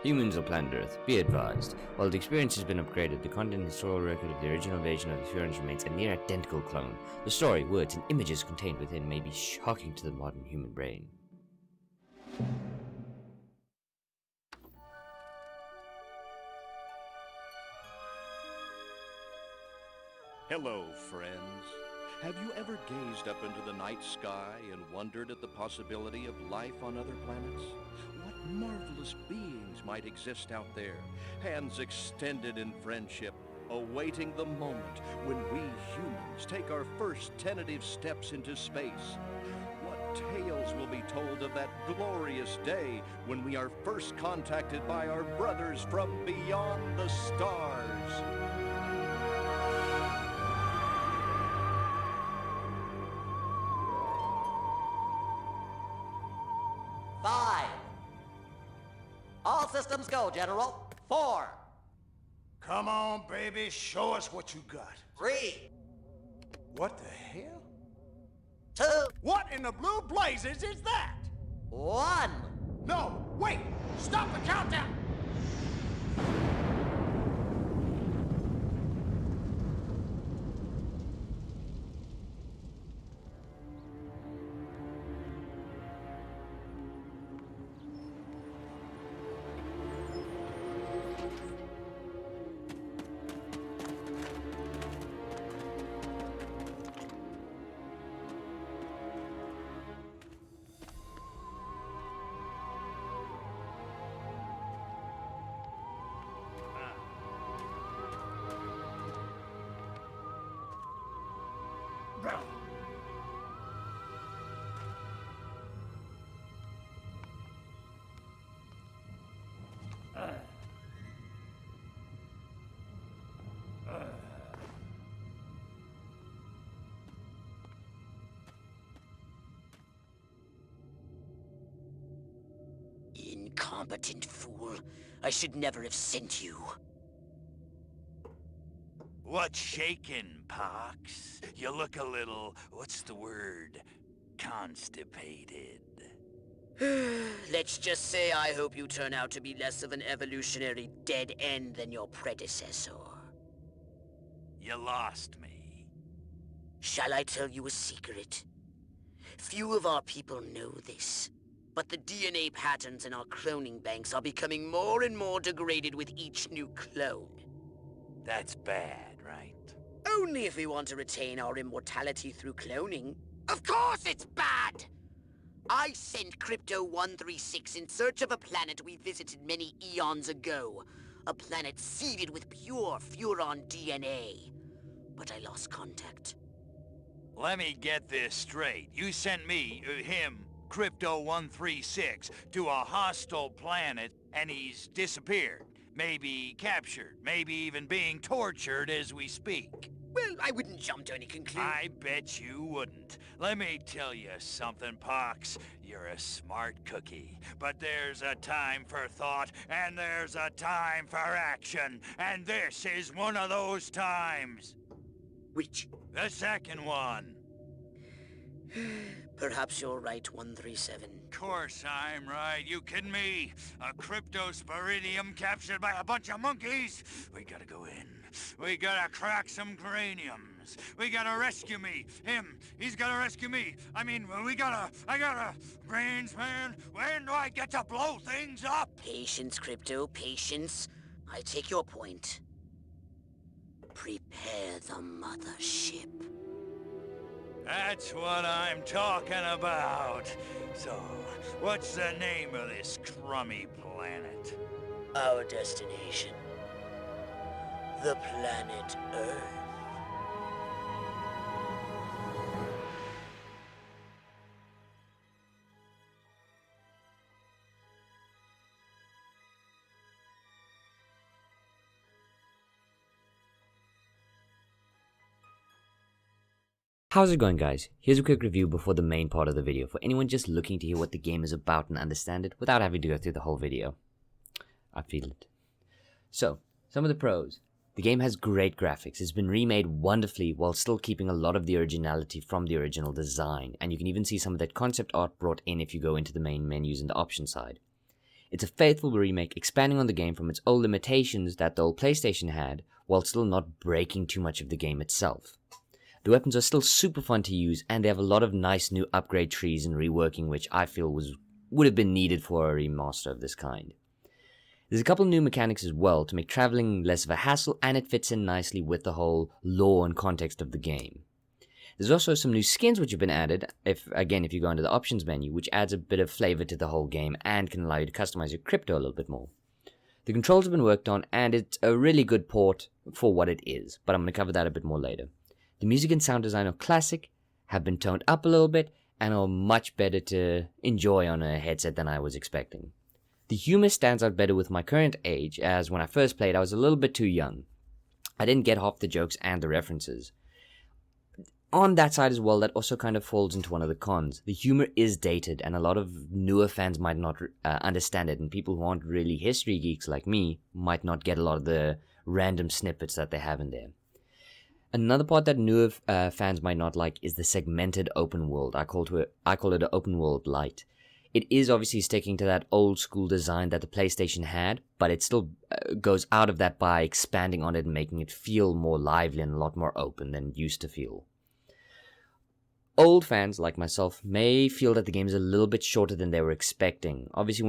Humans of planet Earth, be advised, while the experience has been upgraded, the content and historical record of the original version of the Furon remains a near identical clone. The story, words, and images contained within may be shocking to the modern human brain. Hello, friends. Have you ever gazed up into the night sky and wondered at the possibility of life on other planets? What marvelous beings might exist out there, hands extended in friendship, awaiting the moment when we humans take our first tentative steps into space? What tales will be told of that glorious day when we are first contacted by our brothers from beyond the stars? All systems go, General. 4. Come on, baby. Show us what you got. 3. What the hell? 2. What in the blue blazes is that? 1. No, wait! Stop the countdown! Incompetent fool. I should never have sent you. What's shaking, Pox? You look a little, what's the word, constipated. Let's just say I hope you turn out to be less of an evolutionary dead end than your predecessor. You lost me. Shall I tell you a secret? Few of our people know this, but the DNA patterns in our cloning banks are becoming more and more degraded with each new clone. That's bad, right? Only if we want to retain our immortality through cloning. Of course it's bad! I sent Crypto-136 in search of a planet we visited many eons ago. A planet seeded with pure Furon DNA. But I lost contact. Let me get this straight. You sent me, him, Crypto-136, to a hostile planet, and he's disappeared. Maybe captured, maybe even being tortured as we speak. Well, I wouldn't jump to any conclusion. I bet you wouldn't. Let me tell you something, Pox. You're a smart cookie. But there's a time for thought, and there's a time for action. And this is one of those times. Which? The second one. Perhaps you're right, 137. Course I'm right. You kidding me? A cryptosporidium captured by a bunch of monkeys? We gotta go in. We gotta crack some craniums. We gotta rescue me. Him, he's gotta rescue me. I gotta... Brains, man. When do I get to blow things up? Patience, Crypto, patience. I take your point. Prepare the mothership. That's what I'm talking about. So, what's the name of this crummy planet? Our destination. The planet Earth. How's it going, guys? Here's a quick review before the main part of the video for anyone just looking to hear what the game is about and understand it without having to go through the whole video. I feel it. So, some of the pros. The game has great graphics. It's been remade wonderfully while still keeping a lot of the originality from the original design, and you can even see some of that concept art brought in if you go into the main menus in the options side. It's a faithful remake, expanding on the game from its old limitations that the old PlayStation had, while still not breaking too much of the game itself. The weapons are still super fun to use, and they have a lot of nice new upgrade trees and reworking, which I feel would have been needed for a remaster of this kind. There's a couple new mechanics as well to make traveling less of a hassle, and it fits in nicely with the whole lore and context of the game. There's also some new skins which have been added, if you go into the options menu, which adds a bit of flavor to the whole game and can allow you to customize your crypto a little bit more. The controls have been worked on, and it's a really good port for what it is, but I'm going to cover that a bit more later. The music and sound design are classic, have been toned up a little bit, and are much better to enjoy on a headset than I was expecting. The humor stands out better with my current age, as when I first played I was a little bit too young. I didn't get half the jokes and the references. On that side as well, that also kind of falls into one of the cons. The humor is dated, and a lot of newer fans might not understand it, and people who aren't really history geeks like me might not get a lot of the random snippets that they have in there. Another part that newer fans might not like is the segmented open world. I call it an open world light. It is obviously sticking to that old school design that the PlayStation had, but it still goes out of that by expanding on it and making it feel more lively and a lot more open than it used to feel. Old fans like myself may feel that the game is a little bit shorter than they were expecting. Obviously,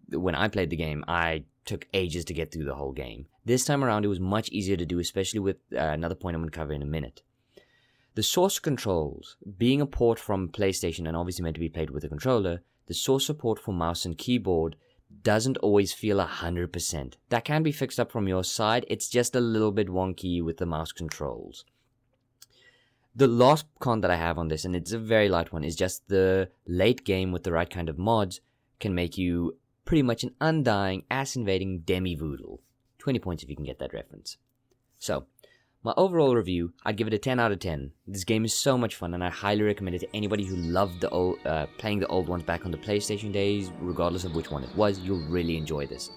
when I played the game, I took ages to get through the whole game. This time around, it was much easier to do, especially with another point I'm going to cover in a minute. The source controls, being a port from PlayStation and obviously meant to be played with a controller, the source support for mouse and keyboard doesn't always feel 100%. That can be fixed up from your side, it's just a little bit wonky with the mouse controls. The last con that I have on this, and it's a very light one, is just the late game with the right kind of mods can make you pretty much an undying, ass-invading demi-voodle. 20 points if you can get that reference. So, my overall review, I'd give it a 10 out of 10. This game is so much fun, and I highly recommend it to anybody who loved the old, playing the old ones back on the PlayStation days, regardless of which one it was. You'll really enjoy this.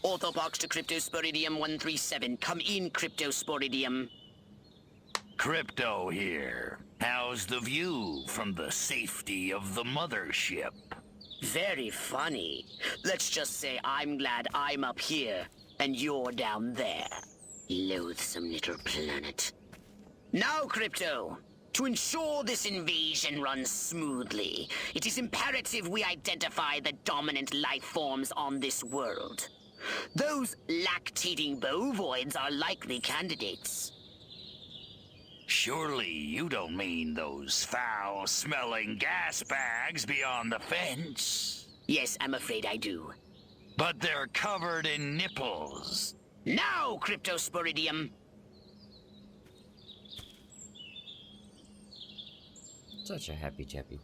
Orthobox to Cryptosporidium 137. Come in, Cryptosporidium. Crypto here. How's the view from the safety of the mothership? Very funny. Let's just say I'm glad I'm up here, and you're down there. Loathsome little planet. Now, Crypto, to ensure this invasion runs smoothly, it is imperative we identify the dominant life forms on this world. Those lactating bovoids are likely candidates. Surely you don't mean those foul-smelling gas bags beyond the fence? Yes, I'm afraid I do. But they're covered in nipples. Now, Cryptosporidium! Such a happy chappy.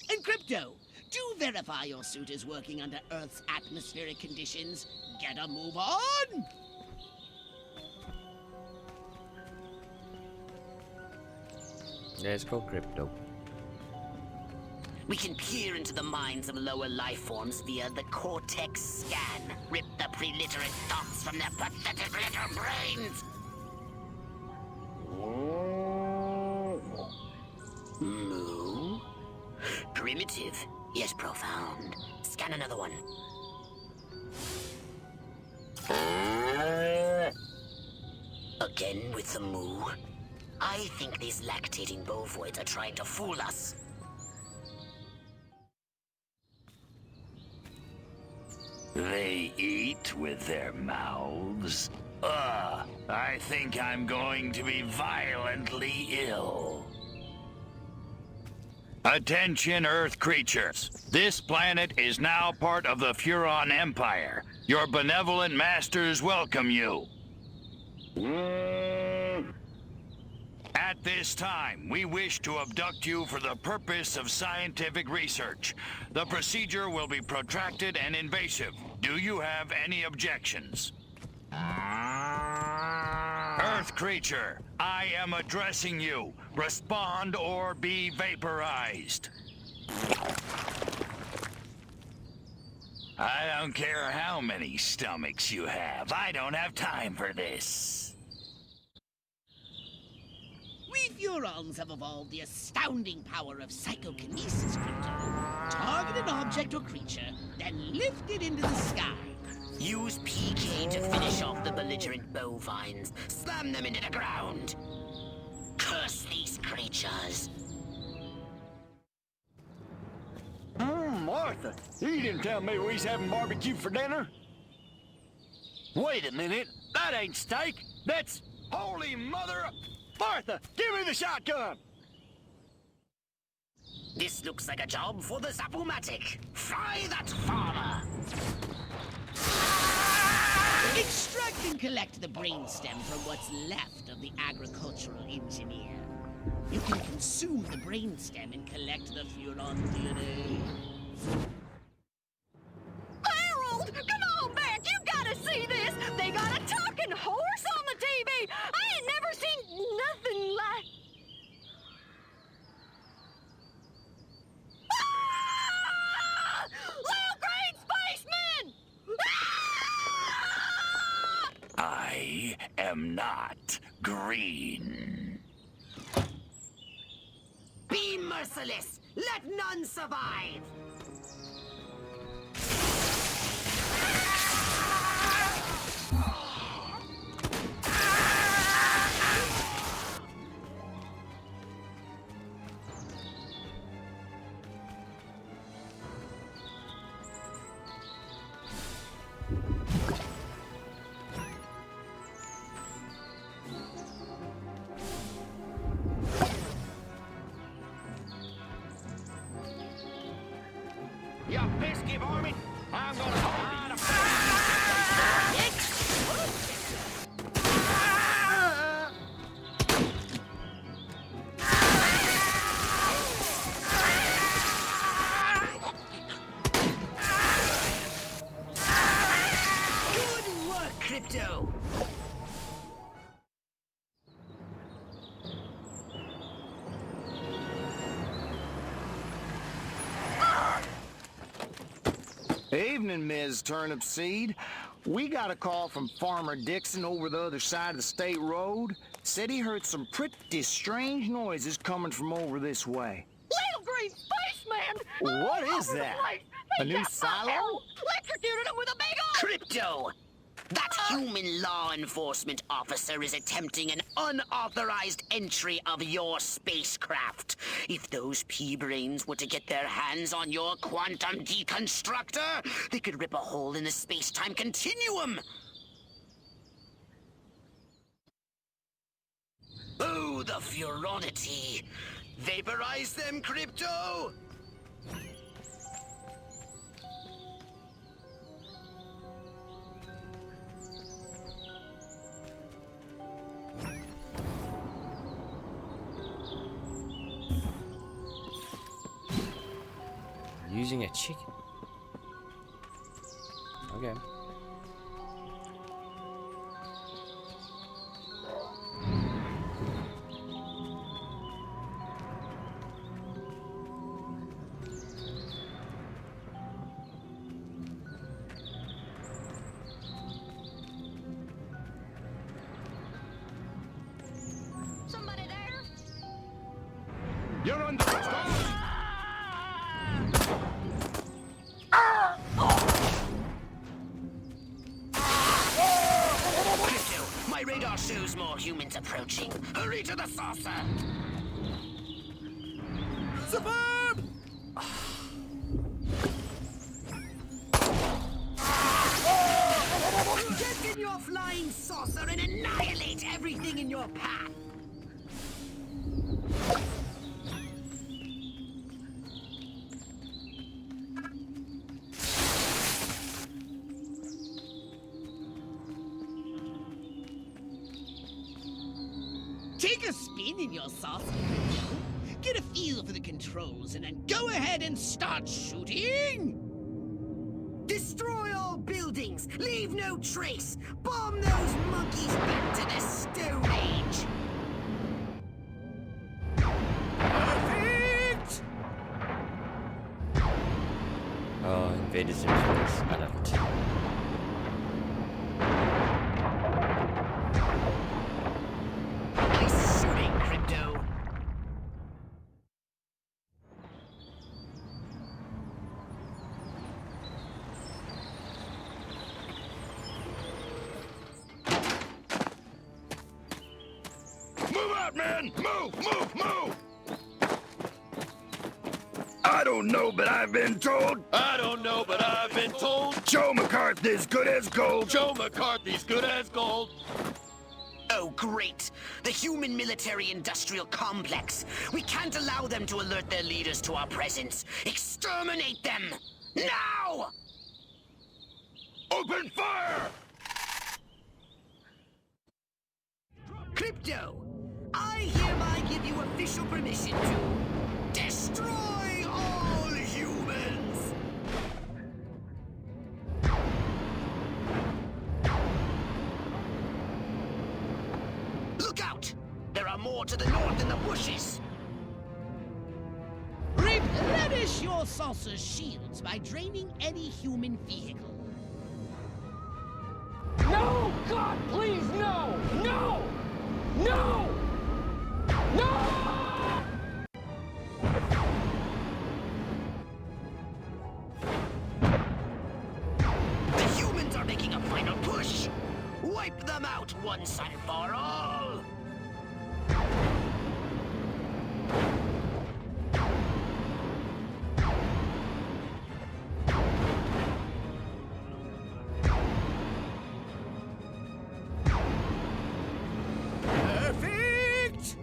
And Crypto, do verify your suit is working under Earth's atmospheric conditions. Get a move on! Yeah, it's called Crypto. We can peer into the minds of lower life forms via the Cortex scan. Rip the preliterate thoughts from their pathetic little brains! Moo? Primitive, yet profound. Scan another one. Again with the moo? I think these lactating bovoids are trying to fool us. They eat with their mouths? I think I'm going to be violently ill. Attention, Earth creatures. This planet is now part of the Furon Empire. Your benevolent masters welcome you. At this time, we wish to abduct you for the purpose of scientific research. The procedure will be protracted and invasive. Do you have any objections? Earth creature, I am addressing you. Respond or be vaporized. I don't care how many stomachs you have. I don't have time for this. We Furons have evolved the astounding power of psychokinesis, Crypto. Target an object or creature, then lift it into the sky. Use PK to finish off the belligerent bovines. Slam them into the ground. Curse these creatures. Martha, you didn't tell me we was having barbecue for dinner. Wait a minute, that ain't steak. That's holy mother... Martha, give me the shotgun! This looks like a job for the Zapomatic. Fry that farmer! Extract and collect the brainstem from what's left of the agricultural engineer. You can consume the brainstem and collect the Furon DNA. Harold, come on back! You gotta see this! They got a talking horse on the TV! I ain't never seen nothing like... Ah! Little green spaceman! Ah! I am not green. Be merciless! Let none survive! You pesky varmint! I'm gonna hide a... Good work, Crypto! Evening, Ms. Turnip Seed. We got a call from Farmer Dixon over the other side of the state road. Said he heard some pretty strange noises coming from over this way. Little green spaceman! What is that? A new silo? Electrocuted him with a big old... Crypto! That human law enforcement officer is attempting an unauthorized entry of your spacecraft. If those pea-brains were to get their hands on your quantum deconstructor, they could rip a hole in the space-time continuum. Oh, the Furonity! Vaporize them, Crypto! Using a chicken. Okay. Somebody there? You're under the stars! Crypto, my radar shows more humans approaching. Hurry to the saucer! Suburb! flying saucer and annihilate everything in your path. Take a spin in your saucer, Crypto. Get a feel for the controls and then go ahead and start shooting! Destroy all buildings! Leave no trace! Bomb those monkeys back to the Stone Age! Perfect! Oh, Invader Sims for this. I love it. Nice shooting, Crypto. Move out, man! Move, move, move! I don't know, but I've been told. I don't know, but I've been told. Joe McCarthy's good as gold. Joe McCarthy's good as gold. Oh, great! The human military-industrial complex. We can't allow them to alert their leaders to our presence. Exterminate them! Now! Open fire! Crypto, I hereby give you official permission to destroy all humans! Look out! There are more to the north in the bushes! Replenish your saucer's shields by draining any human vehicle. No! God, please, no! No! No! No! The humans are making a final push! Wipe them out once and for all! Perfect!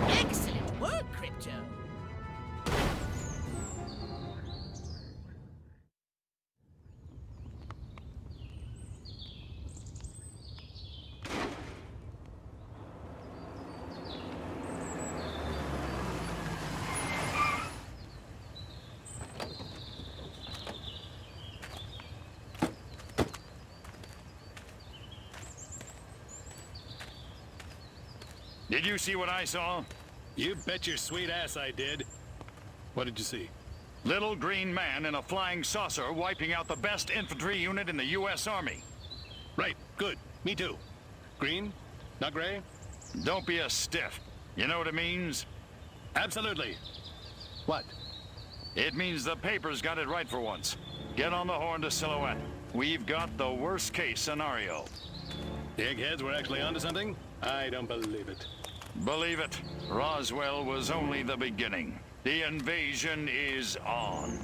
Excellent work, Crypto. Did you see what I saw? You bet your sweet ass I did. What did you see? Little green man in a flying saucer wiping out the best infantry unit in the U.S. Army. Right, good. Me too. Green? Not gray? Don't be a stiff. You know what it means? Absolutely. What? It means the paper's got it right for once. Get on the horn to Silhouette. We've got the worst case scenario. The eggheads were actually onto something? I don't believe it. Believe it. Roswell was only the beginning. The invasion is on.